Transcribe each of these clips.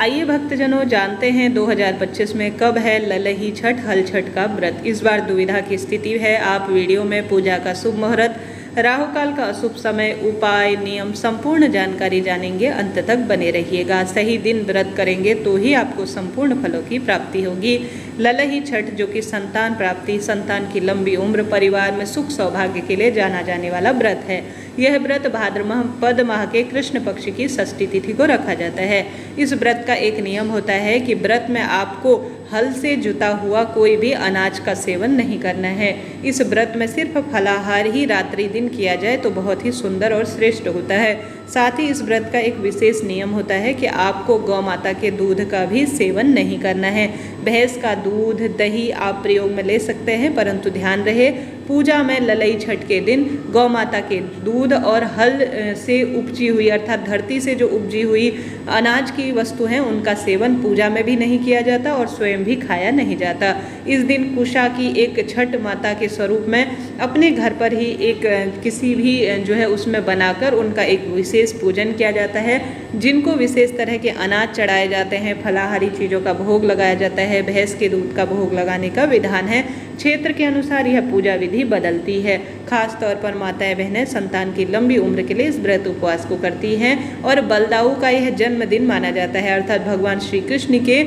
आइए भक्तजनों जानते हैं 2025 में कब है ललही छठ हल छठ का व्रत। इस बार दुविधा की स्थिति है। आप वीडियो में पूजा का शुभ मुहूर्त, राहु काल का अशुभ समय, उपाय, नियम, संपूर्ण जानकारी जानेंगे। अंत तक बने रहिएगा। सही दिन व्रत करेंगे तो ही आपको संपूर्ण फलों की प्राप्ति होगी। ललही छठ जो कि संतान प्राप्ति, संतान की लंबी उम्र, परिवार में सुख सौभाग्य के लिए जाना जाने वाला व्रत है। यह व्रत भाद्रपद माह के कृष्ण पक्ष की षष्ठी तिथि को रखा जाता है। इस व्रत का एक नियम होता है कि व्रत में आपको हल से जुता हुआ कोई भी अनाज का सेवन नहीं करना है। इस व्रत में सिर्फ फलाहार ही रात्रि दिन किया जाए तो बहुत ही सुंदर और श्रेष्ठ होता है। साथ ही इस व्रत का एक विशेष नियम होता है कि आपको गौ माता के दूध का भी सेवन नहीं करना है। भैंस का दूध, दही आप प्रयोग में ले सकते हैं, परंतु ध्यान रहे पूजा में ललई छठ के दिन गौ माता के दूध और हल से उपजी हुई अर्थात धरती से जो उपजी हुई अनाज की वस्तु हैं उनका सेवन पूजा में भी नहीं किया जाता और स्वयं भी खाया नहीं जाता। इस दिन कुशा की एक छठ माता के स्वरूप में अपने घर पर ही एक किसी भी जो है उसमें बनाकर उनका एक विशेष पूजन किया जाता है। जिनको विशेष तरह के अनाज चढ़ाए जाते हैं, फलाहारी चीज़ों का भोग लगाया जाता है, भैंस के दूध का भोग लगाने का विधान है। क्षेत्र के अनुसार यह पूजा विधि बदलती है। खास तौर पर माताएं बहनें संतान की लंबी उम्र के लिए इस व्रत उपवास को करती हैं और बलदाऊ का यह जन्मदिन माना जाता है अर्थात भगवान श्री कृष्ण के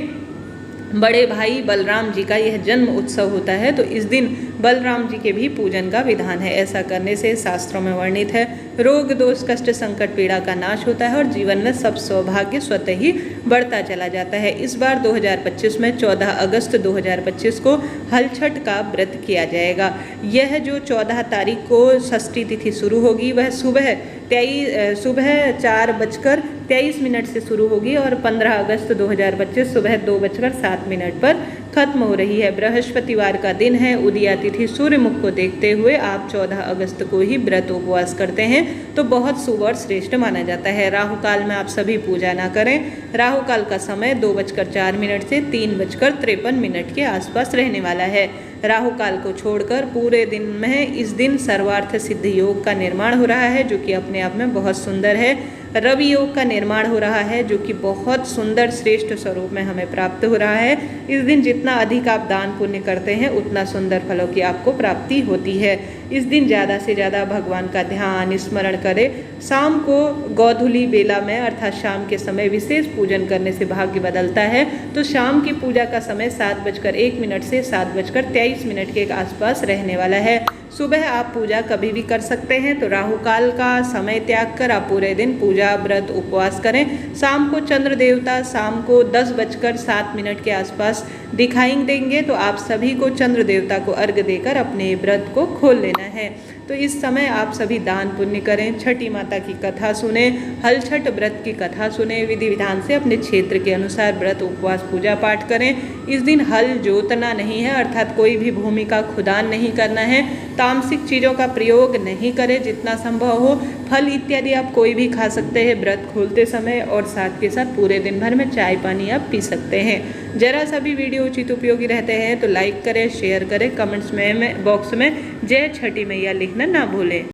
बड़े भाई बलराम जी का यह जन्म उत्सव होता है। तो इस दिन बलराम जी के भी पूजन का विधान है। ऐसा करने से शास्त्रों में वर्णित है रोग दोष कष्ट संकट पीड़ा का नाश होता है और जीवन में सब सौभाग्य स्वतः ही बढ़ता चला जाता है। इस बार 2025 में 14 अगस्त 2025 को हल छठ का व्रत किया जाएगा। यह जो 14 तारीख को षष्ठी तिथि शुरू होगी वह सुबह 4:23 से शुरू होगी और 15 अगस्त 2025 सुबह 2:07 पर खत्म हो रही है। बृहस्पतिवार का दिन है। उदया तिथि सूर्य मुख को देखते हुए आप 14 अगस्त को ही व्रत उपवास करते हैं तो बहुत शुभ और श्रेष्ठ माना जाता है। राहु काल में आप सभी पूजा ना करें। राहु काल का समय 2:04 से 3:53 के आसपास रहने वाला है। राहु काल को छोड़कर पूरे दिन में इस दिन सर्वार्थ सिद्ध योग का निर्माण हो रहा है जो कि अपने आप में बहुत सुंदर है। रवि योग का निर्माण हो रहा है जो कि बहुत सुंदर श्रेष्ठ स्वरूप में हमें प्राप्त हो रहा है। इस दिन जितना अधिक आप दान पुण्य करते हैं उतना सुंदर फलों की आपको प्राप्ति होती है। इस दिन ज़्यादा से ज़्यादा भगवान का ध्यान स्मरण करें। शाम को गोधूली बेला में अर्थात शाम के समय विशेष पूजन करने से भाग्य बदलता है। तो शाम की पूजा का समय 7:01 से 7:23 के आसपास रहने वाला है। सुबह आप पूजा कभी भी कर सकते हैं। तो राहु काल का समय त्याग कर आप पूरे दिन पूजा व्रत उपवास करें। शाम को चंद्र देवता शाम को 10:07 के आसपास दिखाई देंगे तो आप सभी को चंद्र देवता को अर्घ्य देकर अपने व्रत को खोल लेना है। तो इस समय आप सभी दान पुण्य करें, छठी माता की कथा सुने, हल छठ व्रत की कथा सुने, विधि विधान से अपने क्षेत्र के अनुसार व्रत उपवास पूजा पाठ करें। इस दिन हल जोतना नहीं है अर्थात कोई भी भूमि का खुदान नहीं करना है। तामसिक चीज़ों का प्रयोग नहीं करें। जितना संभव हो फल इत्यादि आप कोई भी खा सकते हैं व्रत खोलते समय और साथ के साथ पूरे दिन भर में चाय पानी आप पी सकते हैं। जरा सा भी वीडियो उचित उपयोगी रहते हैं तो लाइक करें, शेयर करें, कमेंट्स में बॉक्स में जय छठी मैया लिखना ना भूलें।